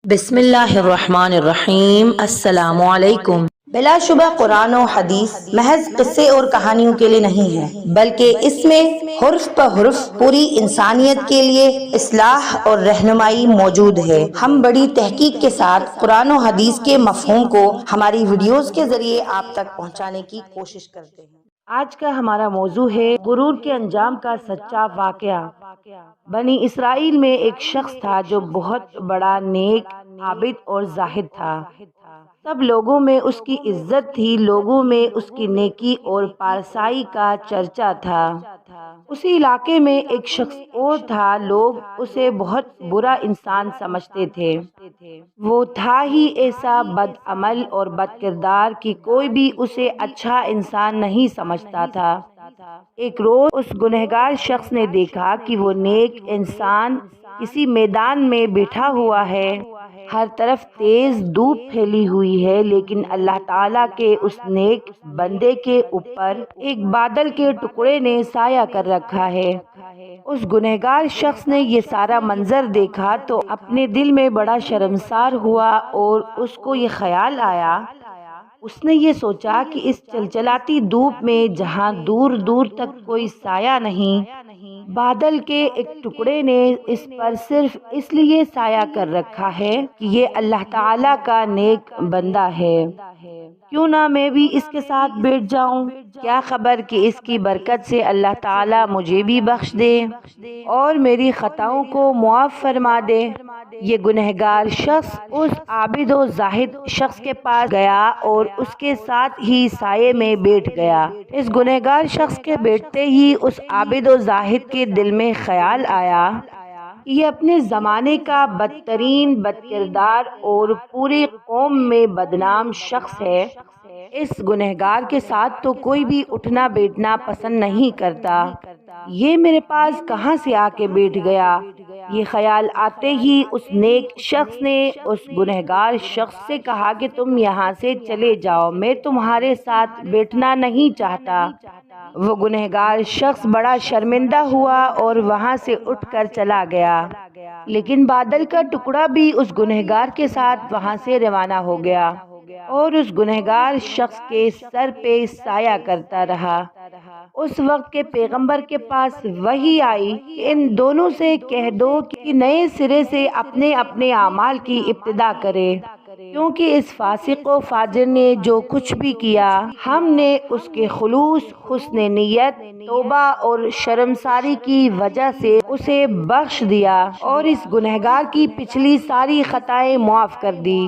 بسم اللہ الرحمن الرحیم۔ السلام علیکم۔ بلا شبہ قرآن و حدیث محض قصے اور کہانیوں کے لیے نہیں ہے، بلکہ اس میں حرف پہ حرف پوری انسانیت کے لیے اصلاح اور رہنمائی موجود ہے۔ ہم بڑی تحقیق کے ساتھ قرآن و حدیث کے مفہوم کو ہماری ویڈیوز کے ذریعے آپ تک پہنچانے کی کوشش کرتے ہیں۔ آج کا ہمارا موضوع ہے غرور کے انجام کا سچا واقعہ۔ بنی اسرائیل میں ایک شخص تھا جو بہت بڑا نیک، عابد اور زاہد تھا۔ سب لوگوں میں اس کی عزت تھی، لوگوں میں اس کی نیکی اور پارسائی کا چرچا تھا۔ اسی علاقے میں ایک شخص اور تھا، لوگ اسے بہت برا انسان سمجھتے تھے۔ وہ تھا ہی ایسا بد عمل اور بد کردار کہ کوئی بھی اسے اچھا انسان نہیں سمجھتا تھا۔ ایک روز اس گنہگار شخص نے دیکھا کہ وہ نیک انسان کسی میدان میں بیٹھا ہوا ہے، ہر طرف تیز دھوپ پھیلی ہوئی ہے، لیکن اللہ تعالیٰ کے اس نیک بندے کے اوپر ایک بادل کے ٹکڑے نے سایہ کر رکھا ہے۔ اس گنہگار شخص نے یہ سارا منظر دیکھا تو اپنے دل میں بڑا شرمسار ہوا اور اس کو یہ خیال آیا، اس نے یہ سوچا کہ اس چلچلاتی دھوپ میں جہاں دور دور تک کوئی سایہ نہیں، بادل کے ایک ٹکڑے نے اس پر صرف اس لیے سایہ کر رکھا ہے کہ یہ اللہ تعالیٰ کا نیک بندہ ہے۔ کیوں نہ میں بھی اس کے ساتھ بیٹھ جاؤں، کیا خبر کہ اس کی برکت سے اللہ تعالیٰ مجھے بھی بخش دے اور میری خطاؤں کو معاف فرما دے۔ یہ گنہگار شخص اس عابد و زاہد شخص کے پاس گیا اور اس کے ساتھ ہی سائے میں بیٹھ گیا۔ اس گنہگار شخص کے بیٹھتے ہی اس عابد و زاہد کے دل میں خیال آیا کہ یہ اپنے زمانے کا بدترین بد کردار اور پوری قوم میں بدنام شخص ہے۔ اس گنہگار کے ساتھ تو کوئی بھی اٹھنا بیٹھنا پسند نہیں کرتا، یہ میرے پاس کہاں سے آ کے بیٹھ گیا؟ یہ خیال آتے ہی اس نیک شخص نے اس گنہگار شخص سے کہا کہ تم یہاں سے چلے جاؤ، میں تمہارے ساتھ بیٹھنا نہیں چاہتا۔ وہ گنہگار شخص بڑا شرمندہ ہوا اور وہاں سے اٹھ کر چلا گیا، لیکن بادل کا ٹکڑا بھی اس گنہگار کے ساتھ وہاں سے روانہ ہو گیا اور اس گنہگار شخص کے سر پہ سایہ کرتا رہا۔ اس وقت کے پیغمبر کے پاس وحی آئی کہ ان دونوں سے کہہ دو کہ نئے سرے سے اپنے اپنے اعمال کی ابتدا کرے، کیونکہ اس فاسق و فاجر نے جو کچھ بھی کیا، ہم نے اس کے خلوص، حسن نیت، توبہ اور شرمساری کی وجہ سے اسے بخش دیا اور اس گنہگار کی پچھلی ساری خطائیں معاف کر دی،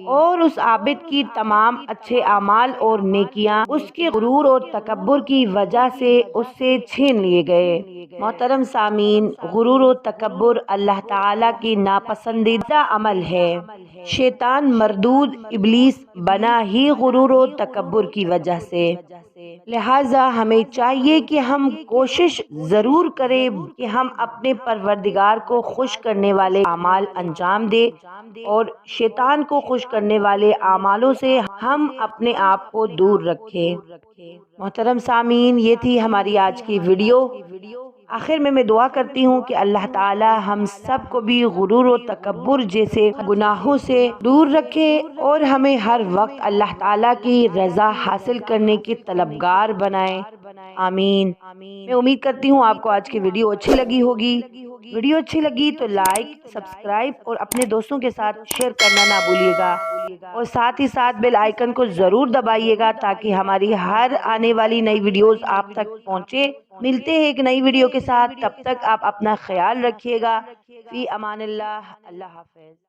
اور اس عابد کی تمام اچھے اعمال اور نیکیاں اس کے غرور اور تکبر کی وجہ سے اس سے چھین لیے گئے۔ محترم سامعین، غرور و تکبر اللہ تعالیٰ کی ناپسندیدہ عمل ہے۔ شیطان مردود ابلیس بنا ہی غرور و تکبر کی وجہ سے۔ لہٰذا ہمیں چاہیے کہ ہم کوشش ضرور کریں کہ ہم اپنے پروردگار کو خوش کرنے والے اعمال انجام دیں اور شیطان کو خوش کرنے والے اعمالوں سے ہم اپنے آپ کو دور رکھیں۔ محترم سامعین، یہ تھی ہماری آج کی ویڈیو۔ آخر میں دعا کرتی ہوں کہ اللہ تعالی ہم سب کو بھی غرور و تکبر جیسے گناہوں سے دور رکھے اور ہمیں ہر وقت اللہ تعالی کی رضا حاصل کرنے کی طلبگار بنائے۔ آمین۔ میں امید کرتی ہوں آپ کو آج کی ویڈیو اچھی لگی ہوگی۔ ویڈیو اچھی لگی تو لائک، سبسکرائب اور اپنے دوستوں کے ساتھ شیئر کرنا نہ بھولیے گا، اور ساتھ ہی ساتھ بیل آئیکن کو ضرور دبائیے گا تاکہ ہماری ہر آنے والی نئی ویڈیوز آپ تک پہنچے۔ ملتے ہیں ایک نئی ویڈیو کے ساتھ، تب تک آپ اپنا خیال رکھیے گا۔ فی امان اللہ۔ اللہ حافظ۔